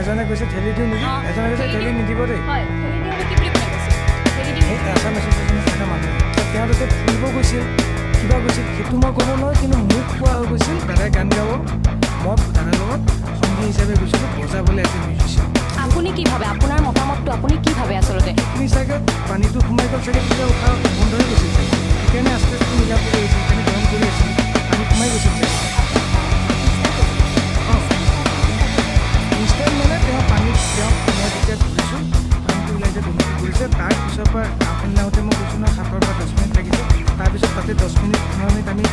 এজনে কৈছে ঠেলি দিওঁ নেকি, এজনে কৈছে ঠেলি নিদিব দেই। আছাম এছ'চিয়েশ্যনৰ এটা মানুহ তেওঁলোকে ফুৰিব গৈছিল, কিবা গৈছিল সেইটো মই ক'ব নোৱাৰোঁ, কিন্তু মোক কোৱা হৈ গৈছিল দাদাই গান গাব, মই দাদাৰ লগত সংগী হিচাপে গৈছিলোঁ বজাবলৈ এজন মিউজিচিয়ান। আপুনি কি ভাবে, আপোনাৰ মতামতটো আপুনি কি ভাবে আচলতে? আপুনি চাগে পানীটো সোমাই গ'ল চাগে, তেতিয়া উশাহ বন্ধ হৈ গৈছিল চাগে, সেইকাৰণে আস্তে আস্তে মিলাব কৰি আহিছিল, সেইকাৰণে গৰম কৰি আছিল, পানী সোমাই গৈছিল চাগে। ইনষ্টেণ্ট মানে তেওঁ পানীত মই যেতিয়া ধৰিছোঁ পানীটো ওলাই যে দুমুঠি কৰিছে, তাৰপিছৰ পৰা আপুনি নাওঁতে মই কৈছোঁ নহয় 7 পৰা 10 মিনিট লাগিছে, তাৰপিছত তাতে 10 মিনিট 15 মিনিট আমি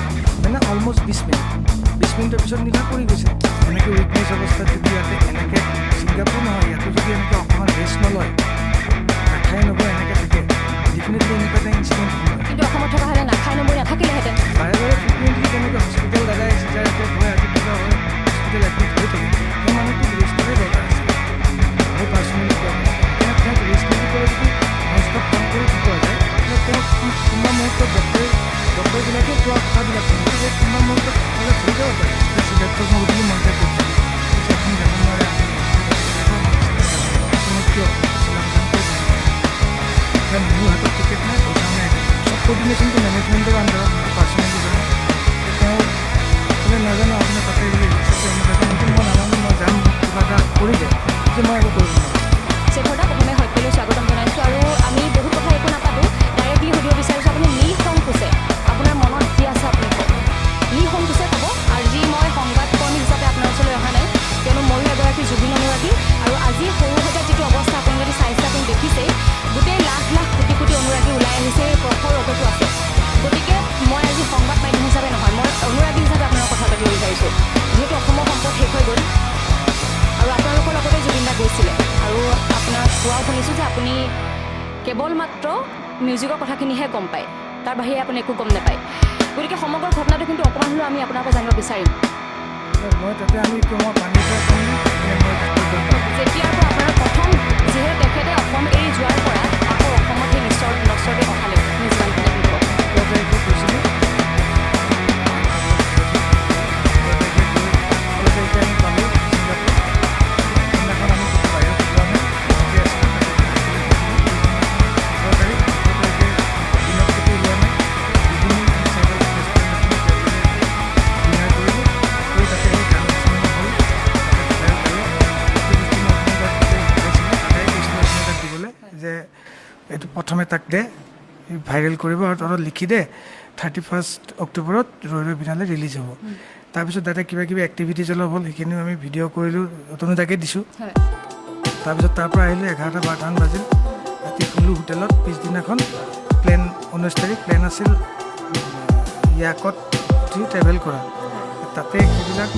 মানে অলমষ্ট 20 মিনিটৰ পিছত নিশা কৰি গৈছে। এনেকৈ উইকনেছ অৱস্থাত যদি ইয়াতে এনেকৈ ছিংগাপুৰ নহয়, ইয়াতো যদি এনেকৈ অকণমান ৰেষ্ট নলয়, নাখাই নবৈ এনেকৈ থাকে, ডেফিনেটলি এনেকুৱা এটা ইনচিডেণ্ট নহয়। কিন্তু অসমত থকা হ'লে নাখাই নবৈ নাথাকিলেহেঁতেন। বাৰে বাৰে ফ্ৰিকুৱেণ্টলি তেনেকৈ হস্পিটেল দাদাই চিজাৰ এটেক হয়, আজি কিবা হয়, হস্পিটেল এডমিট হৈ থাকে, সেই মানুহটোক ৰেষ্টৰে দৰকাৰ আছে। মই পাৰ্চনেলি কোৱা নাই, তেওঁক ৰেষ্ট নিদি কৰে যদি ননষ্টপ কাম কৰি পোৱা যায়, তেওঁক কোনোবা মুহূৰ্তত ডক্টৰবিলাকে কোৱা কথাবিলাক শুনিছে যে কোনোবা মুহূৰ্তত হৈ যাব পাৰে। চিধাৰ্থক মই বুলি মন্তব্য কৰিছোঁ, আপুনি যাব নোৱাৰে, আপুনি কিয় মোৰ হাতত টিকেট নাই, পইচা নাই, চব কোৰ্ডিনেশ্যনটো মেনেজমেণ্টৰ আণ্ডাৰত পাৰ্চনেলি জানো, তেওঁ বোলে নাজানো আপোনাৰ তাতে বোলে মই নাজানো, মই যাম কিবা এটা কৰি যায় যে মই একো কৰিব নোৱাৰোঁ। শেখৰদা, প্ৰথমে সত্যলৈ স্বাগতম জনাইছোঁ আৰু আমি বহুত কথা একো নাপাতোঁ, ডাইৰেক্টলি সুধিব বিচাৰিছোঁ আপুনি নিঃসংকোচে আপোনাৰ মনত যি আছে আপুনি কওক, নিঃসংকোচে ক'ব। আৰু যি মই সংবাদকৰ্মী হিচাপে আপোনাৰ ওচৰলৈ অহা নাই, কিয়নো ময়ো এগৰাকী জুবিন অনুৰাগী, আৰু আজি সৰুসজাইৰ যিটো অৱস্থা আপুনি যদি চাইছে, আপুনি দেখিছেই গোটেই লাখ লাখ কোটি কোটি অনুৰাগী ওলাই আহিছে, এই প্ৰখৰ ৰ'দতো আছে। গতিকে মই আজি সংবাদ মাধ্যম হিচাপে নহয়, মই অনুৰাগী হিচাপে আপোনাৰ কথা পাতিব বিচাৰিছোঁ, যিহেতু অসমৰ সম্পদ শেষ হৈ গ'ল আৰু আপোনালোকৰ লগতে জুবিনদা গৈছিলে, আৰু আপোনাক কোৱাও শুনিছোঁ যে আপুনি কেৱল মাত্ৰ মিউজিকৰ কথাখিনিহে গম পায়, তাৰ বাহিৰে আপুনি একো গম নাপায়। গতিকে সমগ্ৰ ঘটনাটো কিন্তু অকণমান হ'লেও আমি আপোনাৰ পৰা জানিব বিচাৰিম। মই তাতে আমি মই পানীৰ পৰা যেতিয়াৰ পৰা আপোনাৰ প্ৰথম, যিহেতু তেখেতে অসম এৰি যোৱাৰ পৰা আকৌ অসমত সেই নশ্বৰতে পঠালে নিউজিলেণ্ডখনে দিব কৈছিলোঁ যে এইটো প্ৰথমে তাক দে, ভাইৰেল কৰিব আৰু তলত লিখি দে 31 অক্টোবৰত ৰৈ ৰৈ বিনালে ৰিলিজ হ'ব। তাৰপিছত দাদাই কিবা কিবি এক্টিভিটিজ অলপ হ'ল, সেইখিনিও আমি ভিডিঅ' কৰিলোঁ, তনুদাকে দিছোঁ। তাৰপিছত তাৰ পৰা আহিলোঁ 11-12মান বাজিল, ৰাতি শুলোঁ হোটেলত। পিছদিনাখন প্লেন 19 তাৰিখ প্লেন আছিল ইয়াকত উঠি ট্ৰেভেল কৰা। তাতে সেইবিলাক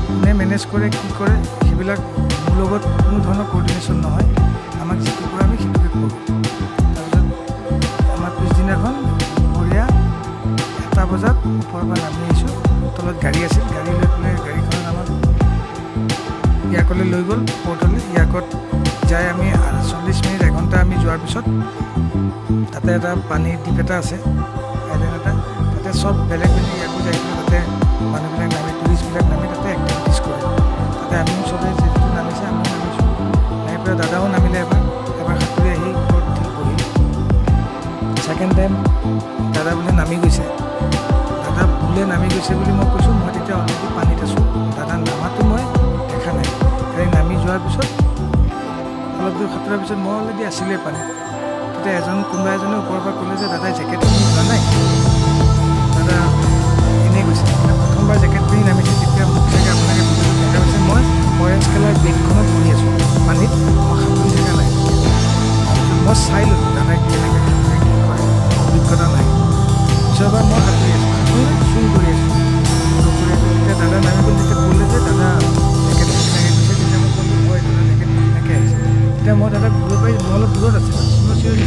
কোনে মেনেজ কৰে কি কৰে সেইবিলাক মোৰ লগত কোনো ধৰণৰ কোৰ্ডিনেশ্যন নহয়, আমাক যিটো কৰে আমি সেইটোকে কৰোঁ। তাৰপিছত আমাৰ পিছদিনাখন দুপৰীয়া 1 বজাত ওপৰৰ পৰা নামি আহিছোঁ, তলত গাড়ী আছিল, গাড়ী লৈ পেলাই গাড়ীখনত আমাক ইয়াকলৈ লৈ গ'ল পৰ্টলৈ। ইয়াকত যাই আমি 40 মিনিট 1 ঘণ্টা আমি যোৱাৰ পিছত তাতে এটা পানীৰ দ্বীপ এটা আছে, আইলেণ্ড এটা, তাতে চব বেলেগ বেলেগ ইয়াকো যাই কিনে তাতে মানুহবিলাক নামি, টুৰিষ্টবিলাক নামি তাতে এক্টিভিটিজ কৰে। তাতে আমিও চবেই যিহেতু নামিছে আমিও নামিছোঁ, নামি পেলাই দাদাও নামিলে এবাৰ সাঁতুৰি আহি ওপৰত উঠি বহিল। ছেকেণ্ড টাইম দাদা বোলে নামি গৈছে, দাদা বোলে নামি গৈছে বুলি মই কৈছোঁ, মই তেতিয়া অলৰেডি পানীত আছোঁ, দাদা নামাটো মই দেখা নাই। গাড়ী নামি যোৱাৰ পিছত অলপ দূৰ সাঁতোৰাৰ পিছত মই অলৰেডি আছিলোঁৱে পানীত। তেতিয়া কোনোবা এজনে ওপৰৰ পৰা ক'লে যে দাদাই জেকেটটো পিন্ধি যোৱা নাই, দাদা এনেই গৈছে। প্ৰথমবাৰ জেকেট পিন্ধি নামিছে, তেতিয়া মোক চাগে আপোনালোকে ভিডিঅ'টো দেখা পাইছে, মই অৰেঞ্জ কালাৰ বেগখনত বহি আছোঁ পানীত, মই সাঁতুৰি থকা নাই। মই চাই ল'লোঁ দাদাই কেনেকৈ সাঁতুৰে কি কৰে, অভিজ্ঞতা নাই। পিছৰবাৰ মই সাঁতুৰি আছোঁ, চুইম কৰি আছোঁ, তেতিয়া দাদা নামি গ'ল। যেতিয়া ক'লে যে দাদা জেকেট পিন্ধি গৈছে, তেতিয়া মই ক'লোঁ হয় দাদা জেকেট পিন্ধি আহিছে। তেতিয়া মই দাদাক দূৰৰ পৰাই, মই অলপ দূৰত আছিলোঁ,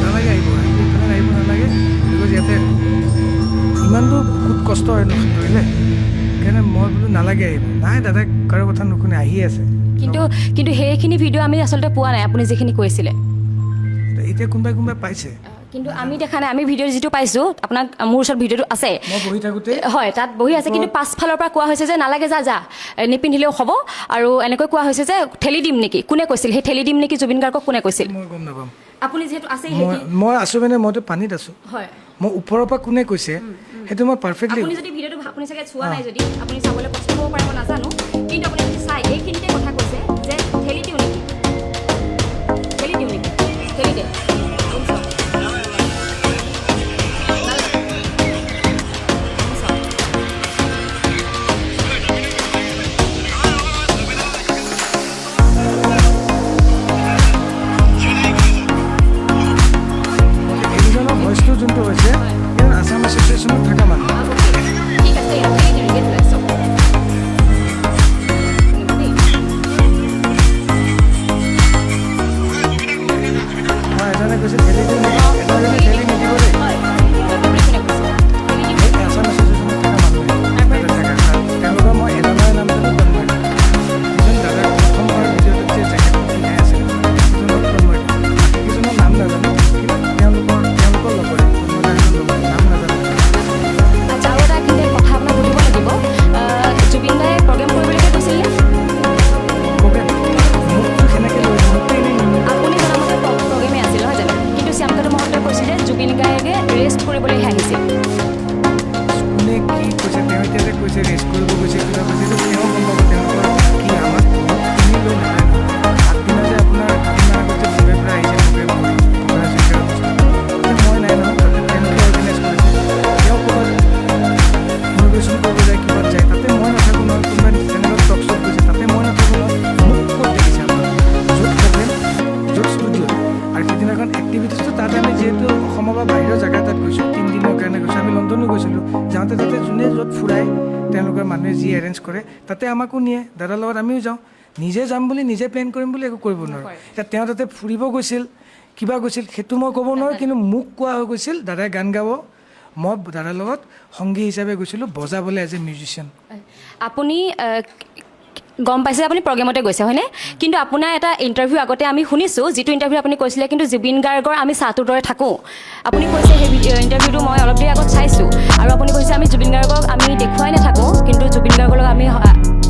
নালাগে আহিব, এইফালে আহিব নালাগে, বিকজ ইয়াতে ইমান দূৰ বহুত কষ্ট হয় সাঁতুৰিলে, সেইকাৰণে মই বোলো নালাগে আহিব। নাই দাদাই কাৰো কথা নুশুনে, আহি আছে। কিন্তু সেইখিনি ভিডিঅ' আমি আচলতে পোৱা নাই, আপুনি যিখিনি কৈছিলে। এতিয়া কোনোবাই পাইছে। কিন্তু আমি দেখা নাই, আমি ভিডিঅ' যিটো পাইছোঁ আপোনাক, মোৰ ওচৰত ভিডিঅ'টো আছে, মই বহি থাকোঁতে হয় তাত বহি আছে, কিন্তু পাছফালৰ পৰা কোৱা হৈছে যে নালাগে, যা নিপিন্ধিলেও হ'ব, আৰু এনেকৈ কোৱা হৈছে যে ঠেলি দিম নেকি, কোনে কৈছিল সেই ঠেলি দিম নেকি জুবিন গাৰ্গক কোনে কৈছিল? মই গম নাপাম, আপুনি যিহেতু আছে, মই আছোঁ মানে মইতো পানীত আছোঁ, হয় মই ওপৰৰ পৰা কোনে কৈছে সেইটো মই পাৰফেক্টলি। আপুনি যদি ভিডিঅ'টো আপুনি চাগে চোৱা নাই, যদি আপুনি চাবলৈ কষ্ট হ'ব পাৰে মই নাজানো, কিন্তু আপুনি যদি চাই এইখিনিতে কথা কৈছে যে ঠেলি দিওঁ নেকি, ঠেলি দিওঁ নেকি, ঠেলি দে আপুনি চাওক। নালাগে। আপুনি চাওক। এইজনৰ ভইচটো যোনটো হৈছে এই আছাম এছ'চিয়েশ্যনত থকা মানুহ। ঠিক আছে, ইয়াত ঠেলি দিওঁ নেকি, এইটো চাওক। এজনে কৈছে ঠেলি দিওঁ নেকি, এজনে ঠেলি নিদিব দেই। হয়, আপুনি কোনে কৈছে? ঠেলি দিম এই আছাম এছ'চিয়েশ্যনত থকা মানুহে তাতে থকা তেওঁলোকৰ মই এজনৰ নাম জানো কনময়, যিজন দাদাৰ প্ৰথমবাৰ ভিডিঅ'টোত যে জেকেটটো পিন্ধাই আছিল সেইজনক কনময়, বাকীকেইজনৰ নাম নাজানো, কিন্তু তেওঁলোকৰ লগৰে কনময় নাম নাজানো। আচ্ছা, আৰু এটা কিন্তু কথা আপোনাক সুধিব লাগিব, জুবিন দাই প্ৰগ্ৰেম কৰিবলৈকে কৈছিল নে? প্ৰগ্ৰেম মোকতো সেনেকৈ লৈ মোকতো এনেই আপুনি জনামতে প্ৰগ্ৰেমেই আছিল নহয় জানো? কিন্তু শ্যামকানু মহন্তই কৈছিল যে জুবিন গাৰ্গে ৰেষ্ট কৰিবলৈহে আহিছিল। কোনে কি কৈছে, তেওঁ এতিয়া যে কৈছে ৰেষ্ট কৰিব গৈছে কিবা কৈছে, এইটো তেওঁ গম পাব, তেওঁলোকৰ কি আমাক কিনি লৈ নাহে। আগদিনা যে আপোনাৰ দুদিনৰ আগত যে ফুৰিৰ পৰা আহিছে প্ৰগ্ৰেম কৰি ভূপেন হাজৰিকাৰ অনুষ্ঠান, মই নাই নহয়, তাতে তেওঁলোকে অৰ্গেনাইজ কৰিছে, তেওঁ ক'ৰবাত ইন'ভেশ্যন কৰিব যায় কিবাত যায়, তাতে মই নাথাকোঁ নহয়, কোনোবা চেনেলত টক শ্ব'ত গৈছে তাতে মই নাথাকোঁ নহয়, মোক ক'ত দেখিছে আপোনাক, য'ত প্ৰগ্ৰেম য'ত ষ্টুডিঅ'। আৰু সেইদিনাখন এক্টিভিটিছটো তাত আমি যিহেতু অসমৰ বা বাহিৰৰ জেগা তাত গৈছোঁ, 3 দিনৰ কাৰণে গৈছোঁ, আমি লণ্ডনো গৈছিলোঁ, যাওঁতে তাতে যোনে য'ত ফুৰাই তেওঁলোকৰ মানুহে যি এৰেঞ্জ কৰে তাতে আমাকো নিয়ে, দাদাৰ লগত আমিও যাওঁ। নিজে যাম বুলি নিজে প্লেন কৰিম বুলি একো কৰিব নোৱাৰোঁ। এতিয়া তেওঁ তাতে ফুৰিব গৈছিল কিবা গৈছিল সেইটো মই ক'ব নোৱাৰোঁ, কিন্তু মোক কোৱা হৈ গৈছিল দাদাই গান গাব, মই দাদাৰ লগত সংগী হিচাপে গৈছিলোঁ বজাবলৈ এজ এ মিউজিচিয়ান। আপুনি গম পাইছে আপুনি প্ৰগ্ৰেমতে গৈছে হয়নে? কিন্তু আপোনাৰ এটা ইণ্টাৰভিউ আগতে আমি শুনিছোঁ, যিটো ইণ্টাৰভিউ আপুনি কৈছিলে কিন্তু জুবিন গাৰ্গৰ আমি চাহটোৰ দৰে থাকোঁ। আপুনি কৈছে সেই ইণ্টাৰভিউটো মই অলপ দেৰি আগত চাইছোঁ, আৰু আপুনি কৈছে আমি জুবিন গাৰ্গক আমি দেখুৱাই নাথাকোঁ, কিন্তু জুবিন গাৰ্গৰ লগত আমি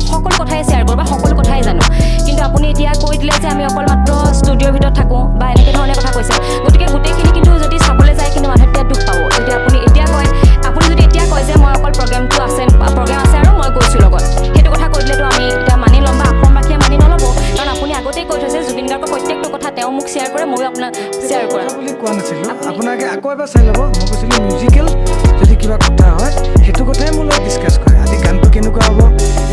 সকলো কথাই শ্বেয়াৰ কৰোঁ বা সকলো কথাই জানো। কিন্তু আপুনি এতিয়া কৈ দিলে যে আমি অকল মাত্ৰ ষ্টুডিঅ'ৰ ভিতৰত থাকোঁ বা এনেকৈ ধৰণে কথা কৈছে, গতিকে গোটেইখিনি কিন্তু যদি চাবলৈ যায় কিন্তু মানুহে তেতিয়া দুখ পাব। যদি আপুনি এতিয়া কয়, আপুনি যদি এতিয়া কয় যে মই অকল প্ৰগ্ৰেম আছে আৰু মই গৈছোঁ লগত, সেইটো কথা কৈ দিলেতো আমি এতিয়া মানি ল'ম বা অসমবাসীয়ে মানি নল'ব, কাৰণ আপুনি আগতেই কৈ থৈছে জুবিন গাৰ্গৰ প্ৰত্যেকটো কথা তেওঁ মোক শ্বেয়াৰ কৰে, ময়ো আপোনাক শ্বেয়াৰ কৰা বুলি কোৱা নাছিলোঁ, আপোনাকে আকৌ এবাৰ চাই ল'ব। মই কৈছিলোঁ মিউজিকেল যদি কিবা কথা হয় সেইটো কথাই মোৰ লগত ডিছকাছ কৰে, আজি গানটো কেনেকুৱা হ'ব,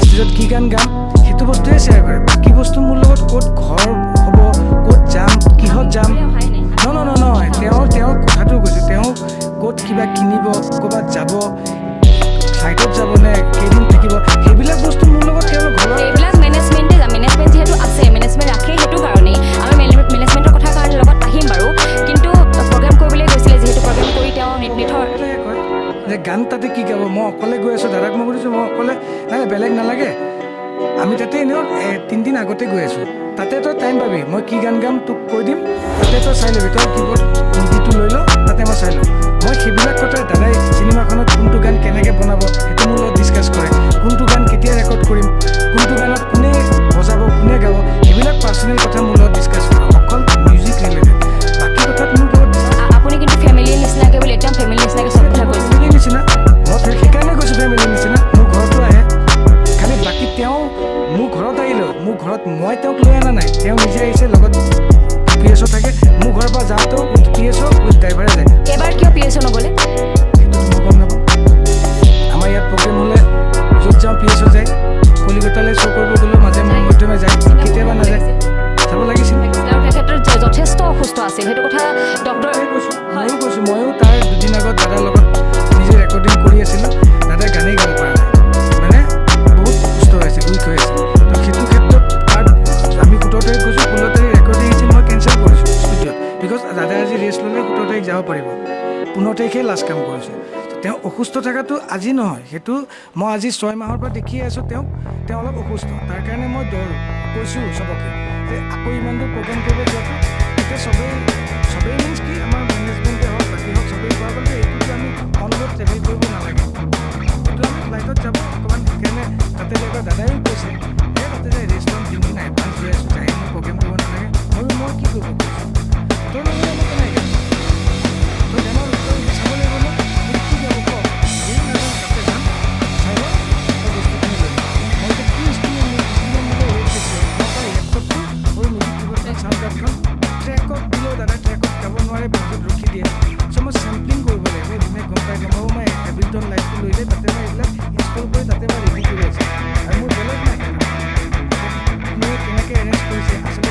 ষ্টেজত কি গান গাম, সেইটো বস্তুৱে শ্বেয়াৰ কৰে। বাকী বস্তু মোৰ লগত ক'ত ঘৰ হ'ব, ক'ত যাম, কিহত যাম, নহয় তেওঁৰ কথাটো কৈছোঁ, তেওঁ ক'ত কিবা কিনিব, ক'ৰবাত যাব, ফ্লাইটত যাব নে কেইদিন থাকিব, সেইবিলাক বস্তু মোৰ লগত তেওঁৰ ঘৰৰ এইবিলাক মেনেজমেণ্ট যিহেতু আছে, মেনেজমেণ্ট ৰাখে, সেইটো কাৰণেই আমি মেনেজমেণ্টৰ কথা কাৰণে লগত আহিম বাৰু, কিন্তু প্ৰগ্ৰেম কৰিবলৈ গৈছিলে যিহেতু প্ৰগ্ৰেম কৰি তেওঁ নিথৰ এটাই কয় যে গান তাতে কি গাব, মই অকলে গৈ আছোঁ, দাদাক মই সুধিছোঁ মই অকলে, নাই বেলেগ নালাগে, আমি তাতে এনেও 3 দিন আগতে গৈ আছোঁ, তাতে তই টাইম পাবি, মই কি গান গাম তোক কৈ দিম, তাতে তই চাই ল'বি, তই কিবৰ্ড মিডিটো লৈ ল, তাতে মই চাই ল'ম। মই সেইবিলাক কথাই দাদাই চিনেমাখনত কোনটো গান কেনেকৈ বনাব সেইটো মোৰ লগত ডিছকাছ কৰে, কোনটো গান কেতিয়া ৰেকৰ্ড কৰিম, কোনটো গানত কোনে বজাব কোনে গাব, সেইবিলাক পাৰ্চনেল কথা মোৰ লগত ডিছকাছ কৰে, অকল মিউজিক ৰিলেটেড। বাকী কথাত মোৰ লগত আপুনি কিন্তু ফেমিলিৰ নিচিনাকৈ বুলি একদম ফেমিলিৰ নিচিনাকৈ চব কথা কৈছে। ফেমিলিৰ নিচিনা, মই সেইকাৰণে কৈছোঁ ফেমিলিৰ নিচিনা, মোৰ ঘৰতো আহে, খালি বাকী তেওঁ মোৰ ঘৰত আহিলেও মোৰ ঘৰত মই তেওঁক লৈ অনা নাই, তেওঁ নিজে আহিছে, লগত PSO থাকে, মোৰ ঘৰৰ পৰা যাওঁতেও PSO উইথ ড্ৰাইভাৰে যায়। এবাৰ কিয় PSO নগ'লে? সেইটো মই গম নাপাওঁ, আমাৰ ইয়াত প্ৰগ্ৰেম হ'লে য'ত যাওঁ PSO যায়, কলিকতালৈ শ্ব' কৰিব গ'লেও মাজে মধ্যমে যায়, কেতিয়াবা নাযায়, যাব লাগিছিল। আৰু তেখেতৰ যথেষ্ট অসুস্থ আছিল, সেইটো কথা ডক্টৰে ময়ো কৈছোঁ, ময়ো তাৰ দুদিন আগত দাদাৰ লগত নিজে ৰেকৰ্ডিং কৰি আছিলোঁ, দাদাই গানেই গাব পৰা নাই, মানে বহুত সুস্থ হৈ আছিল, উইক হৈ আছিল, তো সেইটো ক্ষেত্ৰত তাৰ আমি 17 তাৰিখ গৈছোঁ, 16 তাৰিখ ৰেকৰ্ডিং আছিল, মই কেঞ্চেল কৰিছোঁ ষ্টুডিঅ'ত, বিকজ দাদাই আজি ৰেষ্ট ল'লে 17 তাৰিখ যাব পাৰিব, 15 তাৰিখে লাষ্ট কাম কৰিছোঁ। তেওঁ অসুস্থ থকাটো আজি নহয়, সেইটো মই আজি 6 মাহৰ পৰা দেখিয়ে আছোঁ, তেওঁ অলপ অসুস্থ, তাৰ কাৰণে মই কৈছোঁ চবকে যে আকৌ ইমান দূৰ প্ৰগ্ৰেম কৰিব যোৱাটো, এতিয়া চবেই মিনছ কি আমাৰ মেনেজমেণ্টে হওক ইহঁত চবেই কোৱা গ'ল যে এইটোতো আমি অন ৰ'ড ট্ৰেভেল কৰিব নালাগে, এইটো আমি ফ্লাইটত যাব অকণমান। সেইকাৰণে তাতে এবাৰ দাদাইও কৈছে এই তাতে যে ৰেষ্টুৰেণ্ট 3 দিন এডভান্স লৈ আছোঁ, যাই আমি প্ৰগ্ৰেম কৰিব নালাগে। মই কি কৰিব কৈছোঁ তোৰ লগতে মই কেনেকৈ তই বেমাৰ চাব লাগিব ন, মোক কি যাব ক এই নাজানো তাতে যাম চাই লওঁ তই বস্তুখিনি লৈ মই এতিয়া প্লিজ তুমি মোক ৱেইট দিছে মই লেপটপটো সৰু মিউজিক চাউণ্ড কাৰ্ডখন ট্ৰেকত দিলেও দাদা ট্ৰেকত গাব নোৱাৰে, বাটত ৰখি দিয়ে। চ' মই চেম্পলিং কৰিব লাগিব, যোনে গম পাই গম পাব মই এভিলটন লাইটটো লৈ যায় তাতে মই এইবিলাক ইনষ্টল কৰি তাতে মই ৰেডি কৰি আছোঁ আৰু মোৰ বেলেগ নাই। আপুনি কেনেকৈ এৰেঞ্জ কৰিছে আচলতে